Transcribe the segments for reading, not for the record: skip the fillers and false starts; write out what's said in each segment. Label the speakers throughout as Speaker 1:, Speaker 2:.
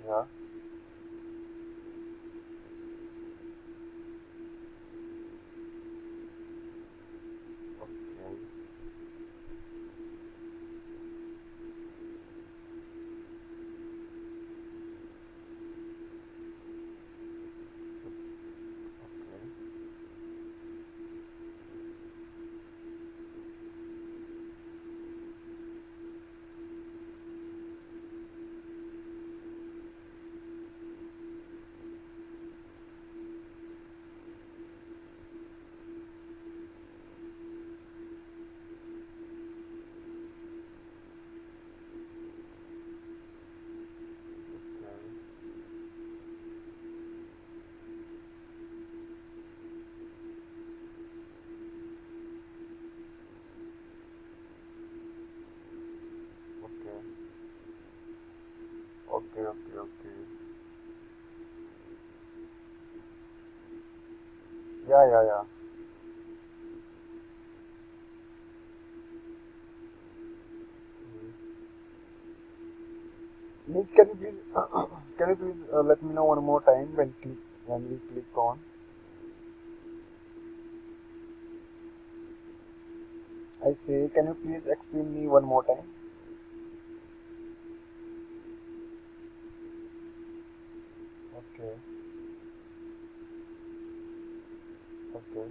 Speaker 1: Yeah. Okay. Okay. Okay. Okay. Okay. Okay. Okay. Yeah. Yeah. Yeah. Mm. Means can you please can you please let me know one more time when we click on. I say, can you please explain me one more time? Okay. Okay.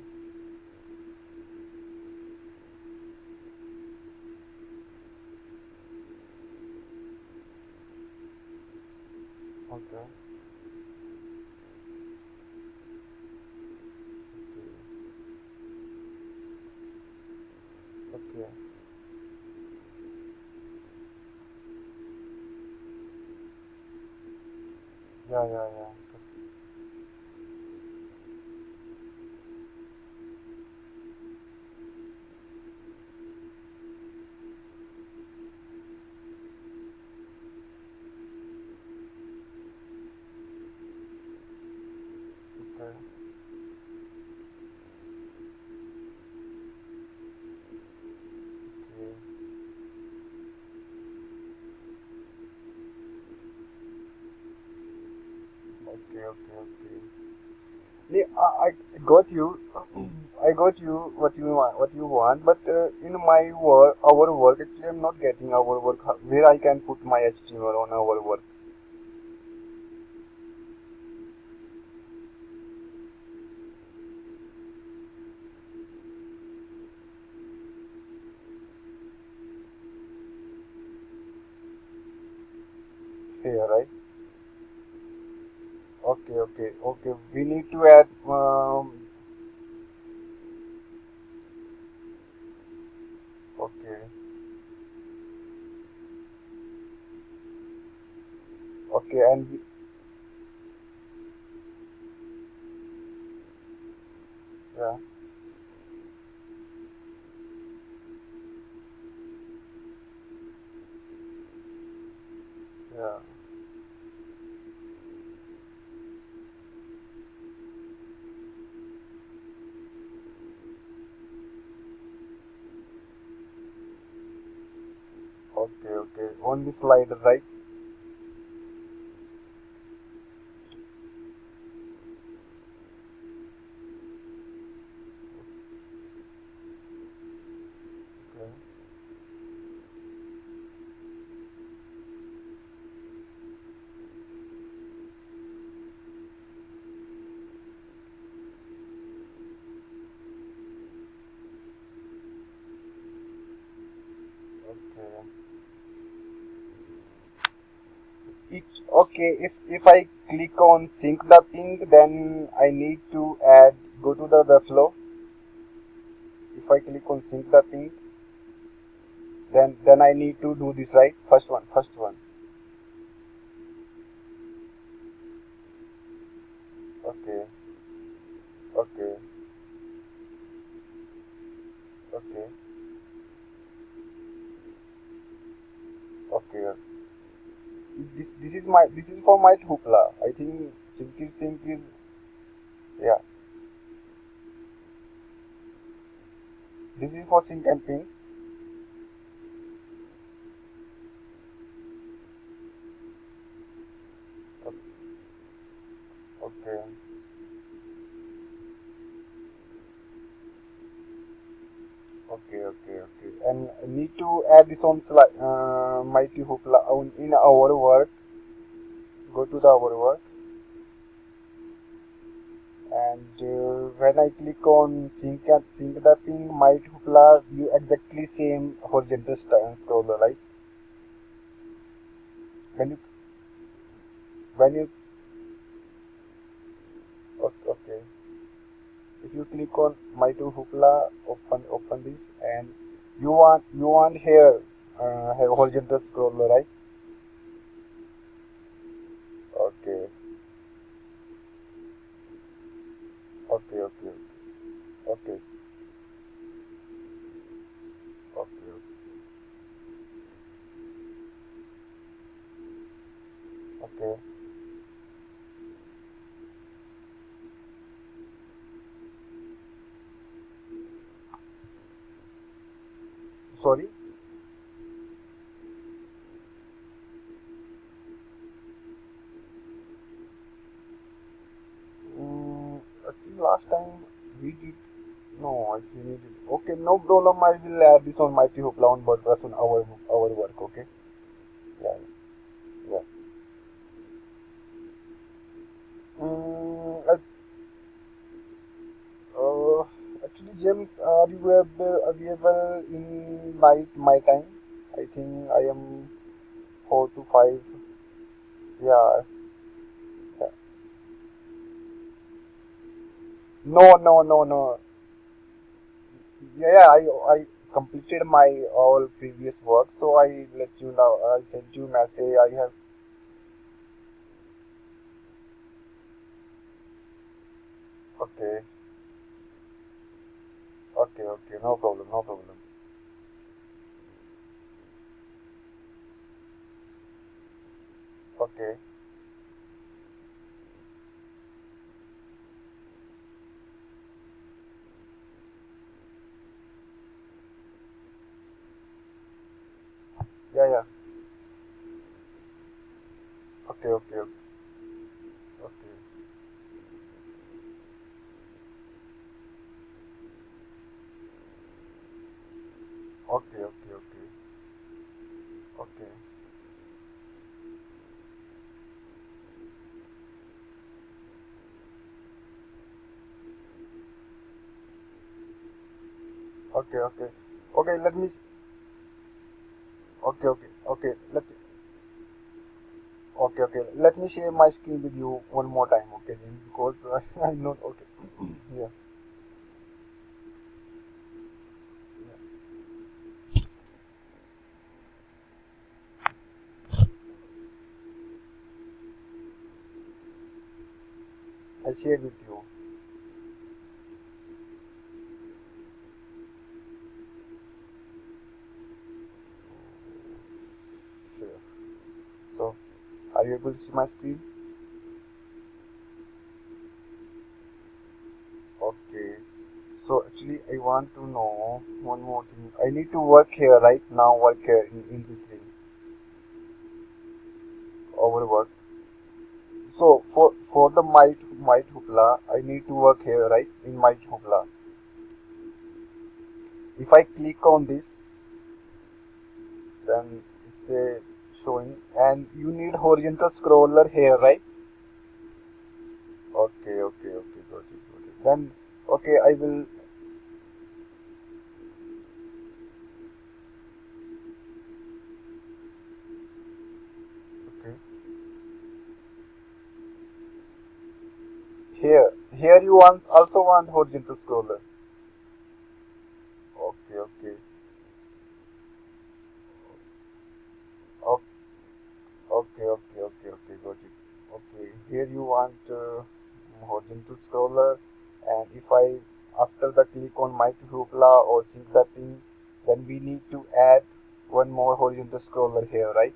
Speaker 1: Okay. Okay. Okay. Yeah. Yeah. Yeah. Okay. Okay. Okay. Okay. Okay. Yeah, I got you. I got you what you want, but in my work, our work actually, I'm not getting our work. Where I can put my HTML on our work here, right? Okay, okay, okay. We need to add. Okay, okay, and yeah, yeah. Okay, okay. On the slider, right? Okay, okay. It, okay. If I click on sync the ping, then I need to add. Go to the webflow. If I click on sync the ping, then I need to do this, right? First one. Okay, okay, okay, okay. This is for my hoopla. I think sync ping is, yeah. This is for sync and ping. Okay. And need to add this on Mighty Hoopla on in our work. Go to the our work, and when I click on sync the ping Mighty Hoopla, you exactly same horizontal scroller, right? When you when you okay, if you click on Mighty Hoopla, open this, and you want here have horizontal scroller, right? Okay, okay. Okay, okay, okay. Sorry. I think last time we did. No, actually we did. Okay, no problem. I will add this on Mighty Hoopla on WordPress on our work. Okay. Yeah, yeah. Mm, uh, actually, James, are you available in my time? I think I am 4 to 5. Yeah, yeah. No. I completed my all previous work, so I let you know. I sent you message. I have. Okay, okay. No problem. Okay, yeah. Okay. Okay, okay. Okay. Okay, let me. Okay. Okay. Let me share my screen with you one more time. Okay, James, because I know. Okay. Yeah. I share with you. Sure. So, are you able to see my screen? Okay. So actually, I want to know one more thing. I need to work here right now. Work here in this thing. Overwork. So for the might hoopla, I need to work here right in might hoopla. If I click on this, then it's a showing, and you need horizontal scroller here, right? Okay. Got it. Then okay, I will. Okay. Here you want also want horizontal scroller. Okay. O- Okay. Got it. Okay. Here you want horizontal scroller, and if I after the click on my hoopla or sync the thing, then we need to add one more horizontal scroller here, right?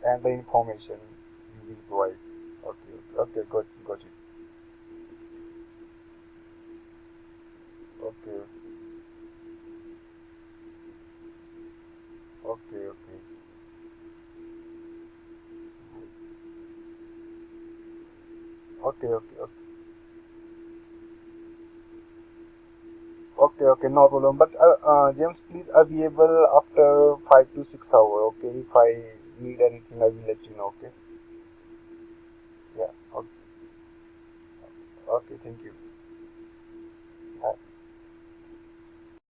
Speaker 1: And the information you will provide. Okay. Got it. Okay. Okay. Okay. Okay, okay, no problem. But James, please available after 5 to 6 hours. Okay, if I need anything, I will let you know. Okay. Yeah. Okay. Okay. Thank you.